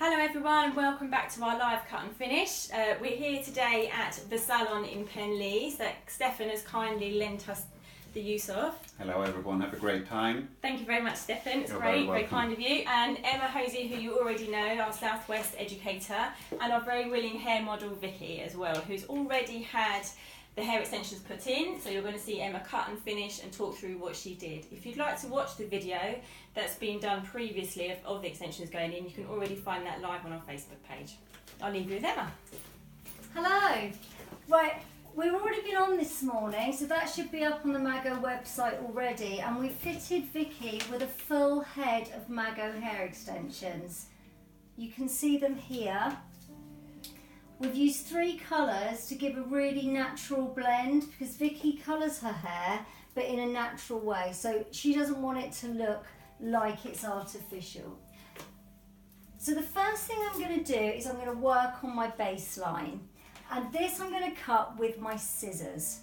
Hello everyone and welcome back to our live cut and finish. We're here today at the salon in Penlees that Stefan has kindly lent us the use of. Hello everyone, have a great time. Thank you very much Stefan, it's You're very kind of you. And Emma Hosey, who you already know, our Southwest educator, and our very willing hair model Vicky as well, who's already had the hair extensions put in, so you're going to see Emma cut and finish and talk through what she did. If you'd like to watch the video that's been done previously of the extensions going in, you can already find that live on our Facebook page. I'll leave you with Emma. Hello. Right, we've already been on this morning, so that should be up on the Mago website already, and we fitted Vicky with a full head of Mago hair extensions. You can see them here. We've used 3 colours to give a really natural blend because Vicky colours her hair but in a natural way, so she doesn't want it to look like it's artificial. So the first thing I'm going to do is I'm going to work on my baseline, and this I'm going to cut with my scissors.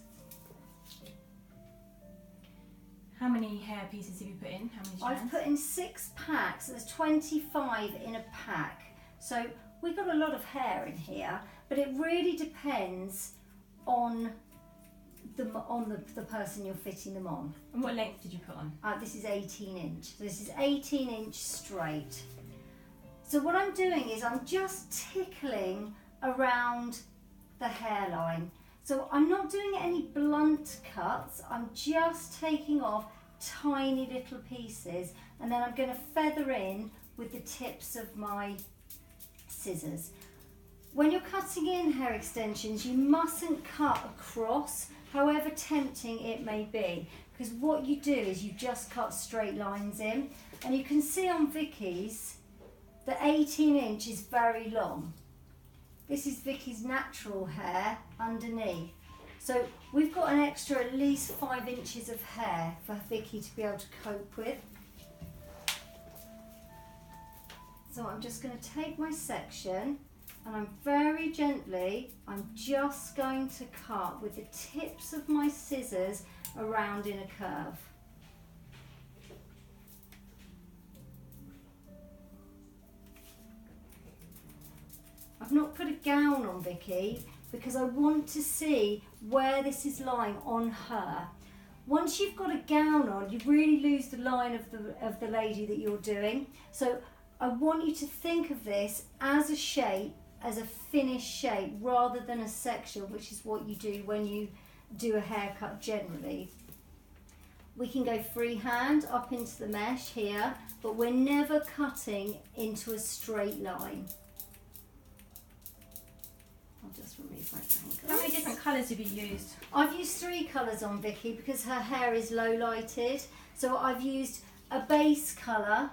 How many hair pieces have you put in? How many strands? I've put in 6 packs, so there's 25 in a pack. So we've got a lot of hair in here, but it really depends on the person you're fitting them on. And what length did you put on? This is 18 inch. So this is 18 inch straight. So what I'm doing is I'm just tickling around the hairline. So I'm not doing any blunt cuts, I'm just taking off tiny little pieces, and then I'm going to feather in with the tips of my scissors. When you're cutting in hair extensions, you mustn't cut across, however tempting it may be, because what you do is you just cut straight lines in, and you can see on Vicky's the 18 inch is very long. This is Vicky's natural hair underneath, so we've got an extra at least 5 inches of hair for Vicky to be able to cope with. So I'm just going to take my section and I'm very gently, I'm just going to cut with the tips of my scissors around in a curve. I've not put a gown on Vicky because I want to see where this is lying on her. Once you've got a gown on, you really lose the line of the lady that you're doing. So I want you to think of this as a shape, as a finished shape, rather than a section, which is what you do when you do a haircut generally. We can go freehand up into the mesh here, but we're never cutting into a straight line. I'll just remove my tangles. How many different colours have you used? I've used 3 colours on Vicky because her hair is low lighted. So I've used a base colour,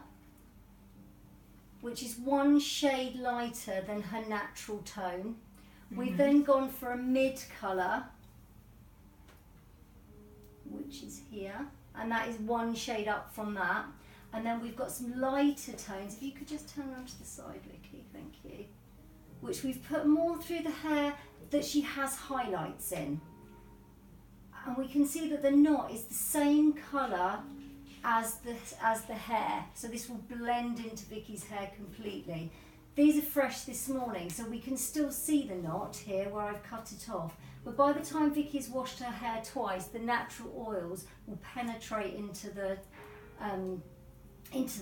which is 1 shade lighter than her natural tone. We've then gone for a mid colour, which is here, and that is 1 shade up from that. And then we've got some lighter tones. If you could just turn around to the side, Vicky, thank you. Which we've put more through the hair that she has highlights in. And we can see that the knot is the same colour as the hair, so this will blend into Vicky's hair completely. These are fresh this morning, so we can still see the knot here where I've cut it off, but by the time Vicky's washed her hair twice, the natural oils will penetrate into the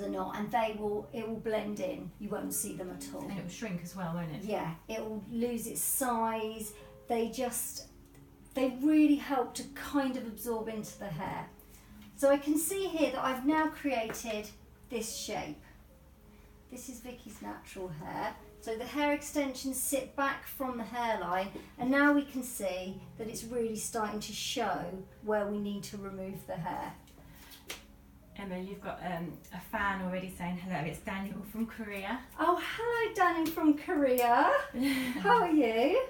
knot, and it will blend in. You won't see them at all. And it will shrink as well, won't it? Yeah, it will lose its size. They really help to kind of absorb into the hair. So I can see here that I've now created this shape. This is Vicky's natural hair. So the hair extensions sit back from the hairline, and now we can see that it's really starting to show where we need to remove the hair. Emma, you've got a fan already saying hello. It's Daniel from Korea. Oh, hello Daniel from Korea. How are you?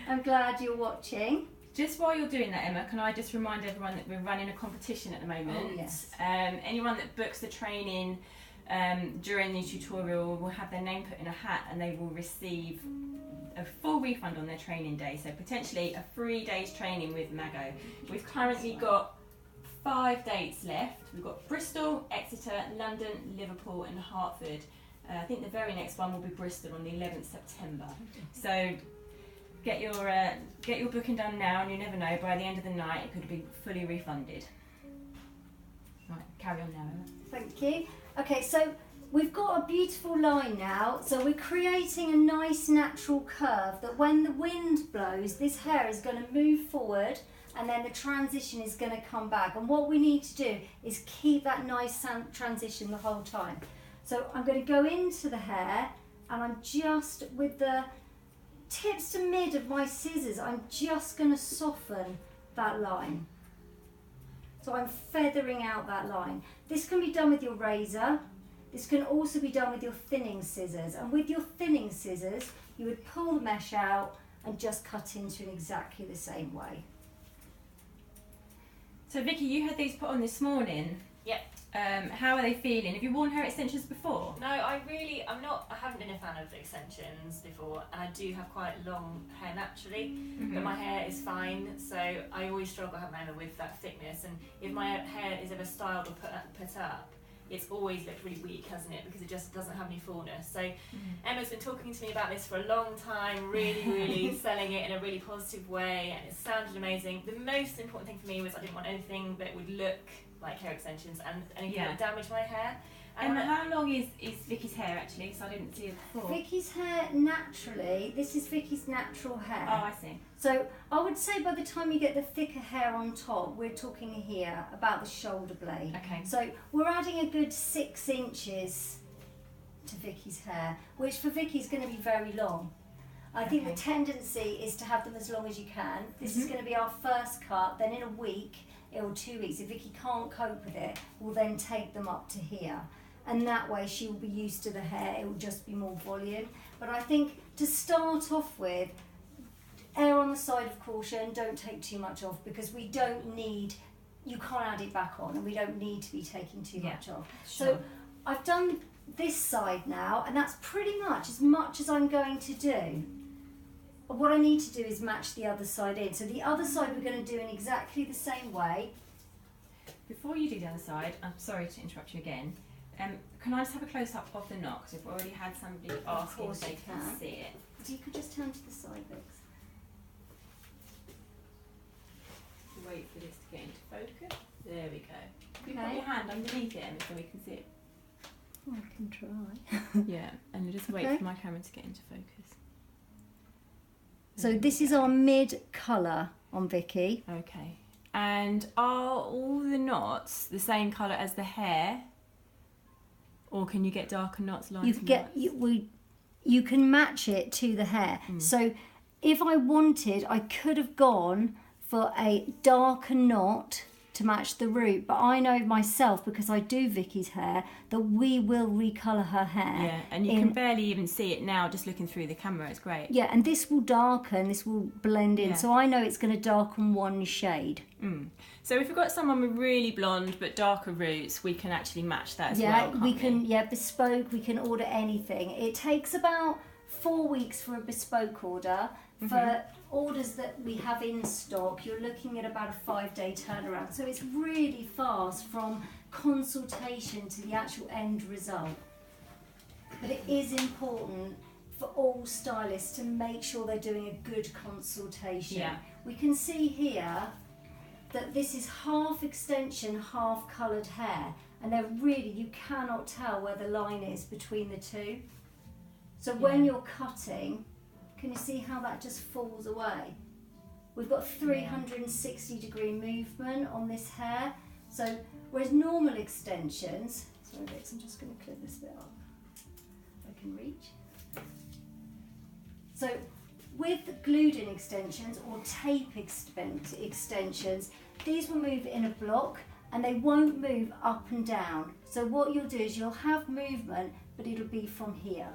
I'm glad you're watching. Just while you're doing that, Emma, can I just remind everyone that we're running a competition at the moment? Oh, yes. Anyone that books the training during the tutorial will have their name put in a hat, and they will receive a full refund on their training day. So potentially a 3 days training with Mago. We've currently got 5 dates left. We've got Bristol, Exeter, London, Liverpool and Hertford. I think the very next one will be Bristol on the 11th September. So get your booking done now, and you never know, by the end of the night it could be fully refunded. Right, carry on now, Emma. Thank you. Okay, so we've got a beautiful line now. So we're creating a nice natural curve that when the wind blows, this hair is going to move forward, and then the transition is going to come back. And what we need to do is keep that nice transition the whole time. So I'm going to go into the hair, and I'm just, with the tips to mid of my scissors, I'm just going to soften that line. So I'm feathering out that line. This can be done with your razor. This can also be done with your thinning scissors. And with your thinning scissors, you would pull the mesh out and just cut into in exactly the same way. So Vicky, you had these put on this morning. Yep. How are they feeling? Have you worn hair extensions before? No, I haven't been a fan of extensions before, and I do have quite long hair naturally, but my hair is fine, so I always struggle, Emma, with that thickness, and if my hair is ever styled or put up, it's always looked really weak, hasn't it, because it just doesn't have any fullness. So Emma's been talking to me about this for a long time, really selling it in a really positive way, and it sounded amazing. The most important thing for me was I didn't want anything that would look like hair extensions and anything that would damage my hair. And Emma, how long is Vicky's hair actually? Because I didn't see it before. Vicky's hair naturally, this is Vicky's natural hair. Oh, I see. So I would say by the time you get the thicker hair on top, we're talking here about the shoulder blade. Okay. So we're adding a good 6 inches to Vicky's hair, which for Vicky is going to be very long. I think the tendency is to have them as long as you can. This is going to be our first cut, then in a week or 2 weeks, if Vicky can't cope with it, we'll then take them up to here. And that way she will be used to the hair, it will just be more volume. But I think to start off with, err on the side of caution, don't take too much off, because we don't need, you can't add it back on, and we don't need to be taking too much off. Sure. So I've done this side now, and that's pretty much as I'm going to do. What I need to do is match the other side in. So the other side we're going to do in exactly the same way. Before you do the other side, I'm sorry to interrupt you again. Can I just have a close up of the knot? Because we've already had somebody asking if they can see it. So you could just turn to the side, Vix. Wait for this to get into focus. There we go. You Okay. put your hand underneath it, Emma, so we can see it. Oh, I can try. Yeah, and just wait Okay. for my camera to get into focus. So this is our mid colour on Vicky. Okay. And are all the knots the same colour as the hair? Or can you get darker knots, lines? You can match it to the hair. So if I wanted, I could have gone for a darker knot to match the root, but I know myself, because I do Vicky's hair, that we will recolour her hair. Yeah, and you can barely even see it now just looking through the camera. It's great. Yeah, and this will darken, this will blend in. Yeah. So I know it's going to darken one shade. So if we've got someone with really blonde but darker roots, we can actually match that as well, Yeah, can't we can, bespoke, we can order anything. It takes about 4 weeks for a bespoke order. For orders that we have in stock, you're looking at about a 5-day turnaround. So it's really fast from consultation to the actual end result. But it is important for all stylists to make sure they're doing a good consultation. Yeah. We can see here that this is half extension, half coloured hair, and they're really, you cannot tell where the line is between the two. So when you're cutting, can you see how that just falls away? We've got 360-degree movement on this hair. So whereas normal extensions, sorry Vix, I'm just going to clip this bit up. I can reach. So with glued-in extensions or tape extensions, these will move in a block and they won't move up and down. So what you'll do is you'll have movement, but it'll be from here,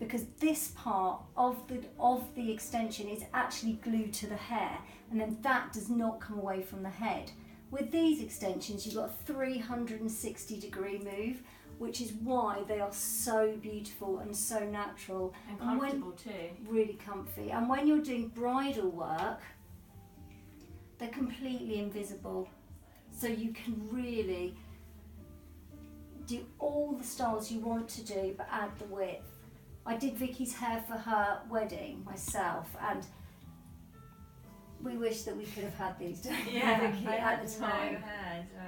because this part of the extension is actually glued to the hair, and then that does not come away from the head. With these extensions, you've got a 360-degree move, which is why they are so beautiful and so natural. And comfortable too. Really comfy. And when you're doing bridal work, they're completely invisible. So you can really do all the styles you want to do, but add the width. I did Vicky's hair for her wedding myself, and we wish that we could have had these done Vicky at the time.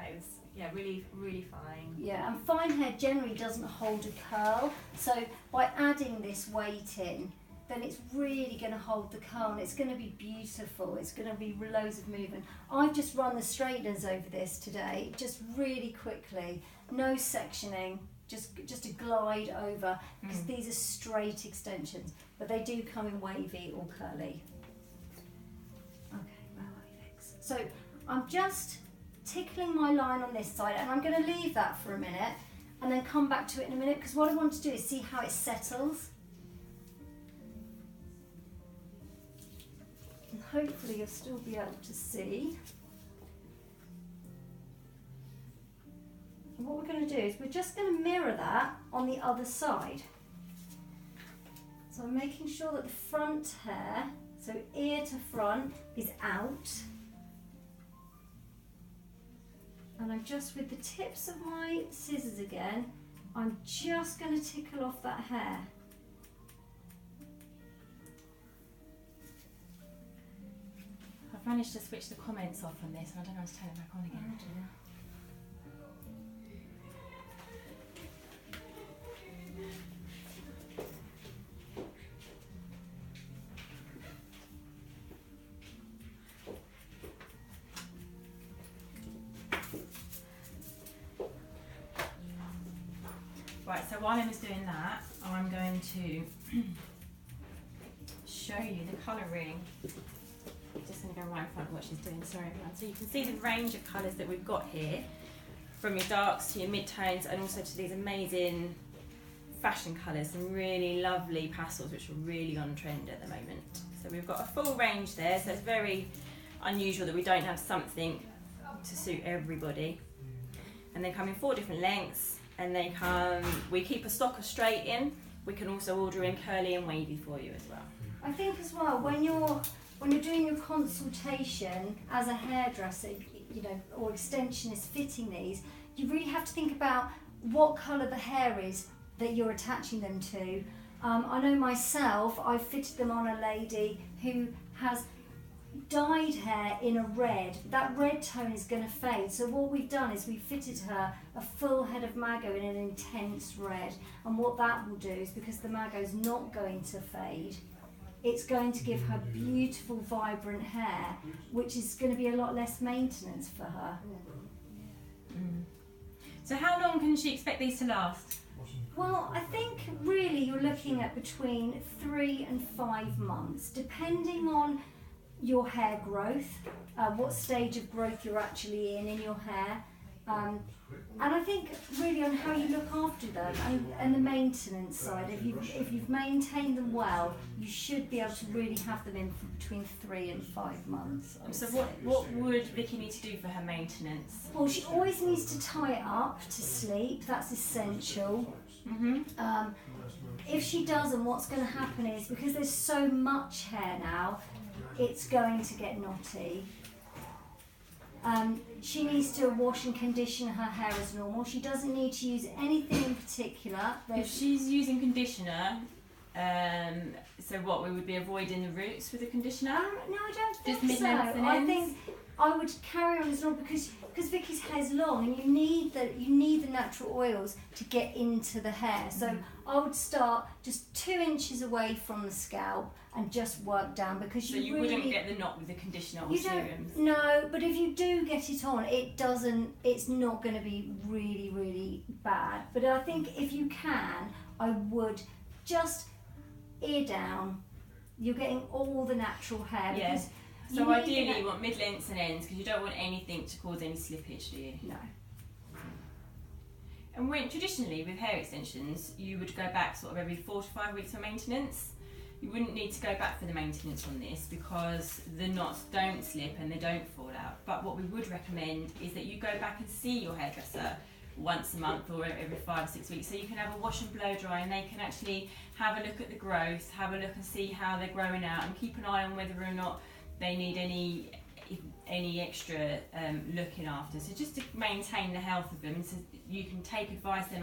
It was really, really fine. Yeah, and fine hair generally doesn't hold a curl, so by adding this weight in, then it's really going to hold the curl and it's going to be beautiful. It's going to be loads of movement. I've just run the straighteners over this today, just really quickly, no sectioning, just a glide over, because these are straight extensions, but they do come in wavy or curly. Okay, where are we next? So I'm just tickling my line on this side, and I'm going to leave that for a minute and then come back to it in a minute, because what I want to do is see how it settles. And hopefully you'll still be able to see. And what we're going to do is we're just going to mirror that on the other side. So I'm making sure that the front hair, so ear to front, is out. And I'm just, with the tips of my scissors again, I'm just going to tickle off that hair. I've managed to switch the comments off on this and I don't know how to turn it back on again. Right, so while Emma's doing that, I'm going to show you the colouring. I'm just going to go right in front of what she's doing, sorry everyone. So you can see the range of colours that we've got here, from your darks to your mid-tones, and also to these amazing fashion colours, some really lovely pastels which are really on trend at the moment. So we've got a full range there, so it's very unusual that we don't have something to suit everybody. And they come in 4 different lengths. And we keep a stock of straight in. We can also order in curly and wavy for you as well. I think as well, when you're doing your consultation as a hairdresser, or extensionist fitting these, you really have to think about what colour the hair is that you're attaching them to. I know myself, I fitted them on a lady who has dyed hair in a red. That red tone is going to fade, so what we've done is we've fitted her a full head of Mago in an intense red, and what that will do is, because the Mago is not going to fade, it's going to give her beautiful vibrant hair, which is going to be a lot less maintenance for her. So how long can she expect these to last? Well, I think really you're looking at between 3 and 5 months, depending on your hair growth, what stage of growth you're actually in your hair, and I think really on how you look after them, and the maintenance side. If you've maintained them well, you should be able to really have them in for between 3 and 5 months. So what would Vicky need to do for her maintenance? Well, she always needs to tie it up to sleep. That's essential. If she doesn't, what's going to happen is, because there's so much hair now, it's going to get knotty. She needs to wash and condition her hair as normal. She doesn't need to use anything in particular. If she's using conditioner, so what, we would be avoiding the roots with the conditioner? No, I don't think Just so. mid-length and I ends? think I would carry on as normal, because Vicky's hair's long and you need the natural oils to get into the hair. So I would start just 2 inches away from the scalp and just work down, because So you really wouldn't get the knot with the conditioner or you serums? No, but if you do get it on, it's not going to be really, really bad. But I think if you can, I would just ear down. You're getting all the natural hair. Yes. So ideally you want mid-lengths and ends, because you don't want anything to cause any slippage, do you? No. And when traditionally with hair extensions, you would go back sort of every 4 to 5 weeks for maintenance. You wouldn't need to go back for the maintenance on this, because the knots don't slip and they don't fall out. But what we would recommend is that you go back and see your hairdresser once a month or every 5 or 6 weeks, so you can have a wash and blow dry, and they can actually have a look at the growth, have a look and see how they're growing out, and keep an eye on whether or not they need any extra looking after. So just to maintain the health of them, so you can take advice then on